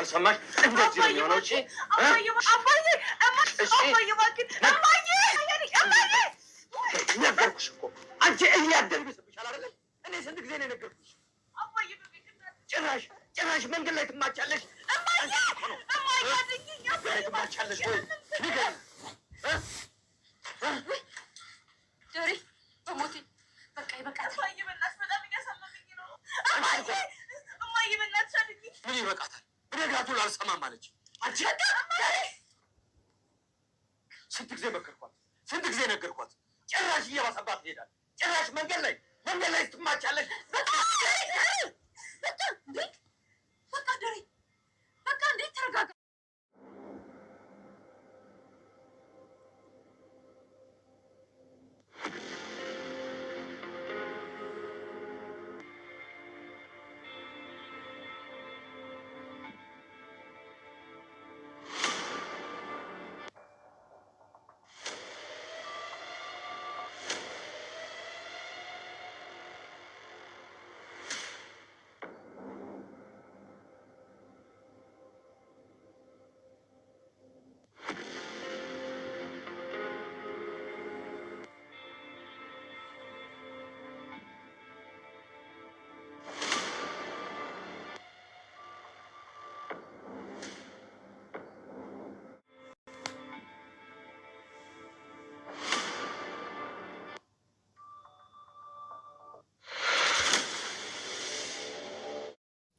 ሰማሽ? እንደዚህ ነው የሚሆነው። እሺ አባዬ ነገርኩሽ እኮ አንቺ እያደር ይስብሻል አይደል? እኔ ስንት ጊዜ ነው የነገርኩሽ? አባዬ ጭራሽ መንገድ ላይ ትማቻለሽ። ትማቻለሽ ወይ ንገሪኝ። ጆሪ በሞቴ በቃ ይበቃታል። አባዬ በእናትሽ በጣም እያሳመመኝ ነው። እማዬ በእናትሽ አድርጊ። ምን ይበቃታል? ብነግራቱ አልሰማም አለች። አንቺ ስንት ጊዜ መከርኳት፣ ስንት ጊዜ ነገርኳት። ጭራሽ እየባሰባት ይሄዳል። ጭራሽ መንገድ ላይ ትማቻለሽ። በቃ ደሬ በቃ እንዴት ተረጋጋ።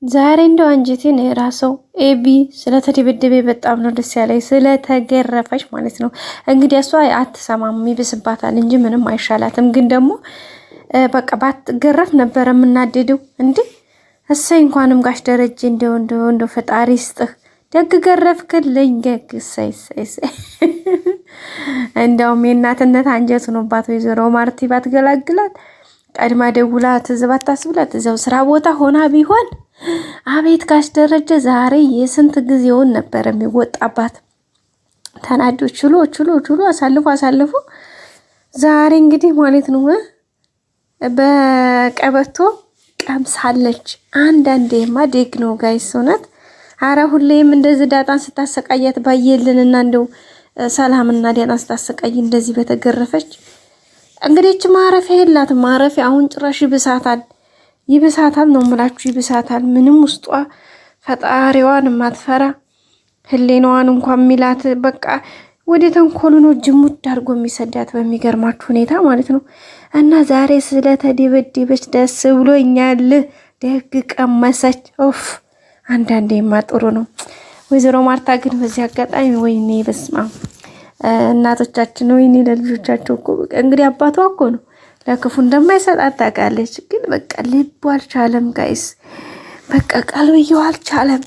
ዛሬ እንደው አንጀቴን የራሰው ኤቢ ስለተደበደበ በጣም ነው ደስ ያለኝ፣ ስለተገረፈች ማለት ነው። እንግዲህ እሷ አትሰማም ይብስባታል እንጂ ምንም አይሻላትም። ግን ደግሞ በቃ ባትገረፍ ነበረ የምናደደው። እንዴ እሰይ እንኳንም ጋሽ ደረጀ እንደው ፈጣሪ ስጥህ፣ ደግ ገረፍክልኝ። ገግ እሰይ። እንደውም የእናትነት አንጀት ሆኖባት ወይዘሮ ማርቲ ባትገላግላት ቀድማ ደውላ ትዝባት ታስብላት እዛው ስራ ቦታ ሆና ቢሆን አቤት ጋሽ ደረጀ ዛሬ የስንት ጊዜውን ነበር የሚወጣባት። ተናዶ ችሎ አሳልፎ ዛሬ እንግዲህ ማለት ነው በቀበቶ ቀምሳለች። አንዳንዴማ ደግ ነው ጋይስ እውነት። አረ ሁሌም እንደዚህ ዳጣን ስታሰቃያት ባየልንና እንደው ሰላምና ዳጣን ስታሰቃይ እንደዚህ በተገረፈች። እንግዲህ እቺ ማረፊያ የላትም። ማረፊያ አሁን ጭራሽ ይብሳታል ነው የምላችሁ፣ ይብሳታል። ምንም ውስጧ ፈጣሪዋን ማትፈራ ህሌናዋን እንኳን ሚላት በቃ ወደ ተንኮሉ ነው ጅሙድ አድርጎ የሚሰዳት በሚገርማችሁ ሁኔታ ማለት ነው። እና ዛሬ ስለተደበደበች ደስ ብሎኛል። ደግ ቀመሰች። ኦፍ አንዳንዴማ ጥሩ ነው። ወይዘሮ ማርታ ግን በዚህ አጋጣሚ ወይኔ በስማ እናቶቻችን ወይኔ ለልጆቻቸው እኮ እንግዲህ አባቷ እኮ ነው ለክፉ እንደማይሰጣት ታውቃለች። ግን በቃ ልቡ አልቻለም ጋይስ፣ በቃ ቀልብየው አልቻለም።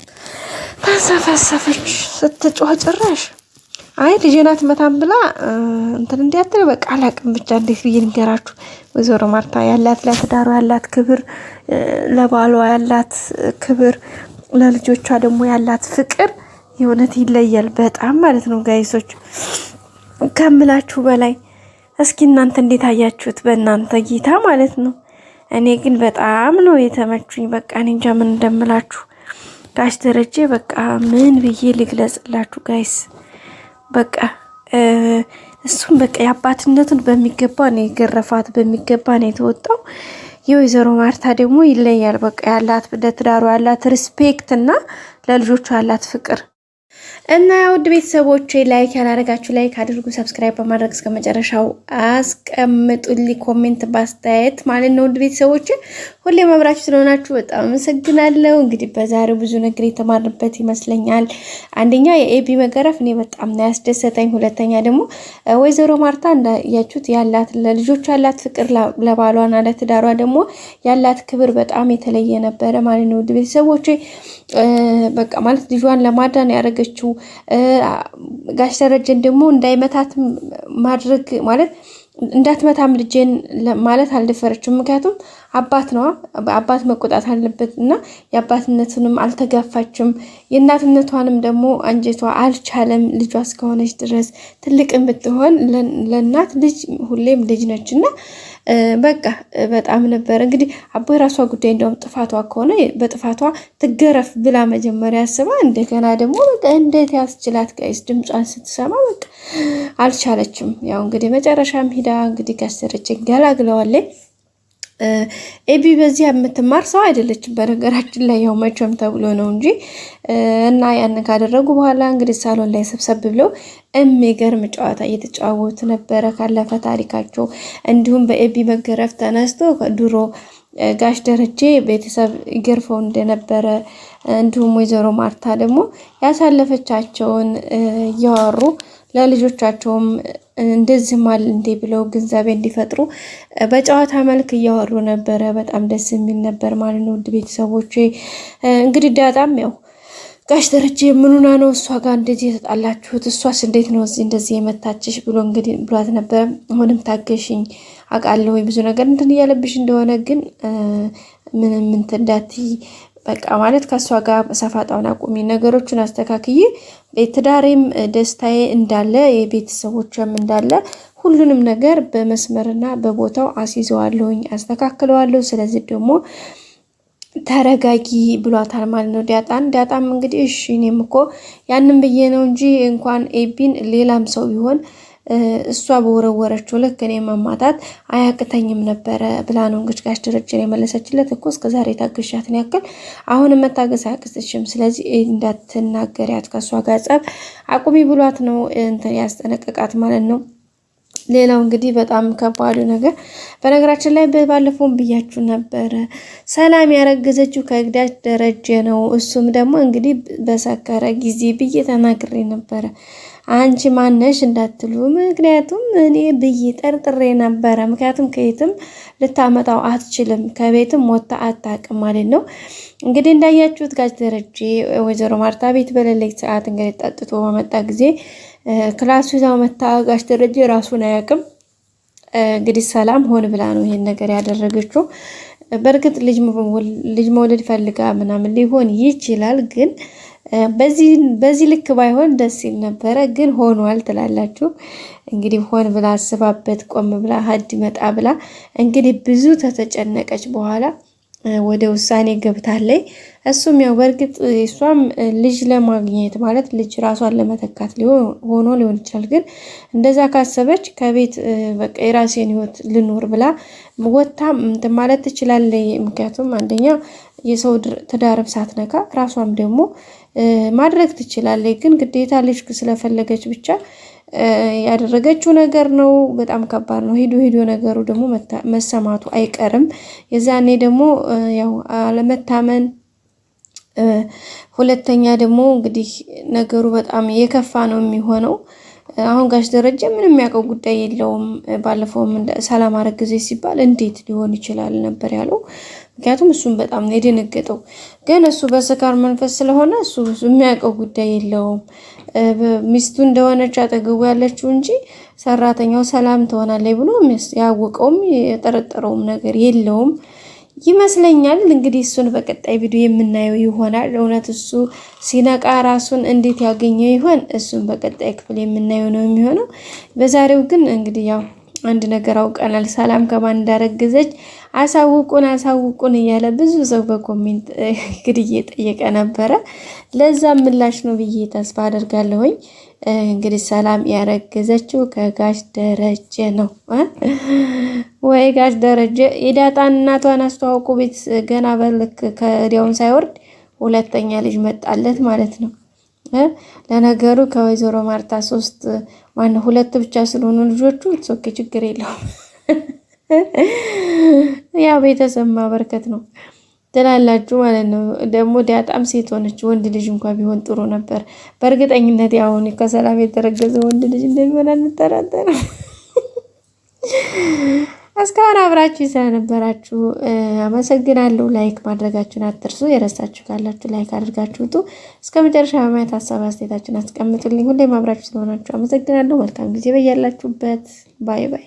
ተንሰፈሰፈች ስትጮህ ጭራሽ አይ ልጄናት መታም ብላ እንትን እንዲያትል በቃ አላቅም። ብቻ እንዴት ብዬ ንገራችሁ ወይዘሮ ማርታ ያላት ለትዳሯ ያላት ክብር፣ ለባሏ ያላት ክብር፣ ለልጆቿ ደግሞ ያላት ፍቅር የእውነት ይለያል በጣም ማለት ነው ጋይሶች ከምላችሁ በላይ። እስኪ እናንተ እንዴት አያችሁት? በእናንተ እይታ ማለት ነው። እኔ ግን በጣም ነው የተመቹኝ። በቃ እኔ እንጃ ምን እንደምላችሁ ጋሽ ደረጀ በቃ ምን ብዬ ልግለጽላችሁ ጋይስ። በቃ እሱም በቃ የአባትነቱን በሚገባ ነው የገረፋት፣ በሚገባ ነው የተወጣው። የወይዘሮ ማርታ ደግሞ ይለያል። በቃ ያላት ለትዳሩ ያላት ሪስፔክት እና ለልጆቹ ያላት ፍቅር እና ውድ ቤተሰቦቼ ላይክ ያላረጋችሁ ላይክ አድርጉ፣ ሰብስክራይብ በማድረግ እስከ መጨረሻው አስቀምጡልኝ ኮሜንት ባስተያየት ማለት ነው። ውድ ቤተሰቦቼ ሁሌ መብራችሁ ስለሆናችሁ በጣም አመሰግናለሁ። እንግዲህ በዛሬው ብዙ ነገር የተማርንበት ይመስለኛል። አንደኛ የኤቢ መገረፍ እኔ በጣም ነው ያስደሰተኝ። ሁለተኛ ደግሞ ወይዘሮ ማርታ እንዳያችሁት ያላት ለልጆቿ ያላት ፍቅር፣ ለባሏና ለትዳሯ ደግሞ ያላት ክብር በጣም የተለየ ነበረ ማለት ነው። ውድ ቤተሰቦቼ በቃ ማለት ልጇን ለማዳን ያደረገችው ጋሽ ደረጀን ደግሞ እንዳይመታት ማድረግ ማለት እንዳትመታም ልጄን ማለት አልደፈረችም። ምክንያቱም አባት ነው፣ አባት መቆጣት አለበት እና የአባትነቱንም አልተጋፋችም። የእናትነቷንም ደግሞ አንጀቷ አልቻለም። ልጇ እስከሆነች ድረስ ትልቅም ብትሆን ለእናት ልጅ ሁሌም ልጅ ነች እና በቃ በጣም ነበር እንግዲህ አቦይ ራሷ ጉዳይ እንደውም ጥፋቷ ከሆነ በጥፋቷ ትገረፍ ብላ መጀመሪያ አስባ እንደገና ደግሞ በቃ እንዴት ያስችላት ጋይስ ድምጿን ስትሰማ በቃ አልቻለችም። ያው እንግዲህ መጨረሻም ሂዳ እንግዲህ ከሰረችን ገላግለዋለች። ኤቢ በዚህ የምትማር ሰው አይደለችም በነገራችን ላይ ያው መቼም ተብሎ ነው እንጂ እና ያን ካደረጉ በኋላ እንግዲህ ሳሎን ላይ ሰብሰብ ብለው የሚገርም ጨዋታ እየተጫወቱ ነበረ ካለፈ ታሪካቸው። እንዲሁም በኤቢ መገረፍ ተነስቶ ድሮ ጋሽ ደረጀ ቤተሰብ ይገርፈው እንደነበረ እንዲሁም ወይዘሮ ማርታ ደግሞ ያሳለፈቻቸውን እያወሩ ለልጆቻቸውም እንደዚህ ማል እንዴ ብለው ግንዛቤ እንዲፈጥሩ በጨዋታ መልክ እያወሩ ነበረ። በጣም ደስ የሚል ነበር ማለት ነው። ውድ ቤተሰቦቼ እንግዲህ ዳጣም ያው ጋሽ ደረጀ ምኑና ነው እሷ ጋር እንደዚህ የተጣላችሁት? እሷስ እንዴት ነው እዚህ እንደዚህ የመታችሽ ብሎ እንግዲህ ብሏት ነበር። አሁንም ታገሽኝ አውቃለሁ ብዙ ነገር እንትን እያለብሽ እንደሆነ ግን ምንም እንትን እንዳትይ በቃ ማለት ከሷ ጋር ሰፋጣውን አቁሚ፣ ነገሮችን አስተካክዬ ትዳሬም ደስታዬ እንዳለ የቤተሰቦችም እንዳለ ሁሉንም ነገር በመስመርና በቦታው አስይዘዋለሁኝ፣ አስተካክለዋለሁ። ስለዚህ ደግሞ ተረጋጊ ብሏታል ማለት ነው ዳጣም እንግዲህ እሺ እኔም እኮ ያንን ብዬ ነው እንጂ እንኳን ኤቢን ሌላም ሰው ቢሆን እሷ በወረወረችው ልክ እኔ መማታት አያቅተኝም ነበረ ብላ ነው እንግዲህ ጋሽ ደረጀን የመለሰችለት። እኮ እስከዛሬ ታገሻትን ያክል አሁን መታገስ አያቅተሽም፣ ስለዚህ እንዳትናገሪያት ከሷ ጋር ጸብ አቁሚ ብሏት ነው እንትን ያስጠነቀቃት ማለት ነው። ሌላው እንግዲህ በጣም ከባዱ ነገር በነገራችን ላይ ባለፈውም ብያችሁ ነበረ ሰላም ያረገዘችው ከጋሽ ደረጀ ነው። እሱም ደግሞ እንግዲህ በሰከረ ጊዜ ብዬ ተናግሬ ነበረ። አንቺ ማነሽ እንዳትሉ፣ ምክንያቱም እኔ ብዬ ጠርጥሬ ነበረ። ምክንያቱም ከየትም ልታመጣው አትችልም፣ ከቤትም ወጣ አታውቅም ማለት ነው። እንግዲህ እንዳያችሁት ጋሽ ደረጀ ወይዘሮ ማርታ ቤት በሌለች ሰዓት እንግዲህ ጠጥቶ በመጣ ጊዜ ክላሱ ይዛው መታ ጋሽ ደረጀ ራሱን አያውቅም። እንግዲህ ሰላም ሆን ብላ ነው ይሄን ነገር ያደረገችው። በእርግጥ ልጅ መውለድ ፈልጋ ምናምን ሊሆን ይችላል፣ ግን በዚህ ልክ ባይሆን ደስ ይል ነበረ። ግን ሆኗል ትላላችሁ እንግዲህ ሆን ብላ አስባበት ቆም ብላ ሀድ መጣ ብላ እንግዲህ ብዙ ተጨነቀች በኋላ ወደ ውሳኔ ገብታለች። እሱም ያው በእርግጥ እሷም ልጅ ለማግኘት ማለት ልጅ ራሷን ለመተካት ሆኖ ሊሆን ይችላል። ግን እንደዛ ካሰበች ከቤት በቃ የራሴን ህይወት ልኖር ብላ ወታ እንትን ማለት ትችላለች። ምክንያቱም አንደኛ የሰው ትዳርም ሳትነካ ራሷም ደግሞ ማድረግ ትችላለች። ግን ግዴታ ልጅ ስለፈለገች ብቻ ያደረገችው ነገር ነው። በጣም ከባድ ነው። ሄዶ ነገሩ ደግሞ መሰማቱ አይቀርም። የዛኔ ደግሞ ያው አለመታመን፣ ሁለተኛ ደግሞ እንግዲህ ነገሩ በጣም የከፋ ነው የሚሆነው። አሁን ጋሽ ደረጀ ምንም የሚያውቀው ጉዳይ የለውም። ባለፈውም ሰላም አረገዘች ሲባል እንዴት ሊሆን ይችላል ነበር ያለው። ምክንያቱም እሱም በጣም ነው የደነገጠው። ግን እሱ በስካር መንፈስ ስለሆነ እሱ የሚያውቀው ጉዳይ የለውም። ሚስቱ እንደሆነች አጠገቡ ያለችው እንጂ ሰራተኛው ሰላም ትሆናለች ብሎ ያወቀውም የጠረጠረውም ነገር የለውም ይመስለኛል። እንግዲህ እሱን በቀጣይ ቪዲዮ የምናየው ይሆናል። እውነት እሱ ሲነቃ ራሱን እንዴት ያገኘው ይሆን? እሱን በቀጣይ ክፍል የምናየው ነው የሚሆነው። በዛሬው ግን እንግዲህ ያው አንድ ነገር አውቀናል። ሰላም ከማን እንዳረገዘች አሳውቁን እያለ ብዙ ሰው በኮሜንት እንግዲህ እየጠየቀ ነበረ። ለዛ ምላሽ ነው ብዬ ተስፋ አደርጋለሁኝ። እንግዲህ ሰላም ያረገዘችው ከጋሽ ደረጀ ነው። ወይ ጋሽ ደረጀ የዳጣን እናቷን አስተዋውቁ። ቤት ገና በልክ ከዲያውን ሳይወርድ ሁለተኛ ልጅ መጣለት ማለት ነው። ለነገሩ ከወይዘሮ ማርታ ሁለት ብቻ ስለሆኑ ልጆቹ ኦኬ ችግር የለውም። ያው ቤተሰብ ማበርከት ነው ትላላችሁ ማለት ነው። ደግሞ ዳጣም ሴት ሆነች፣ ወንድ ልጅ እንኳን ቢሆን ጥሩ ነበር። በእርግጠኝነት ያሁን ከሰላም የተረገዘ ወንድ ልጅ እንደሚሆን አንጠራጠርም። እስካሁን አብራችሁ ስለነበራችሁ አመሰግናለሁ። ላይክ ማድረጋችሁን አትርሱ። የረሳችሁ ካላችሁ ላይክ አድርጋችሁ ውጡ። እስከ መጨረሻ በማየት ሀሳብ አስተያየታችሁን አስቀምጡልኝ። ሁሌም አብራችሁ ስለሆናችሁ አመሰግናለሁ። መልካም ጊዜ በያላችሁበት። ባይ ባይ።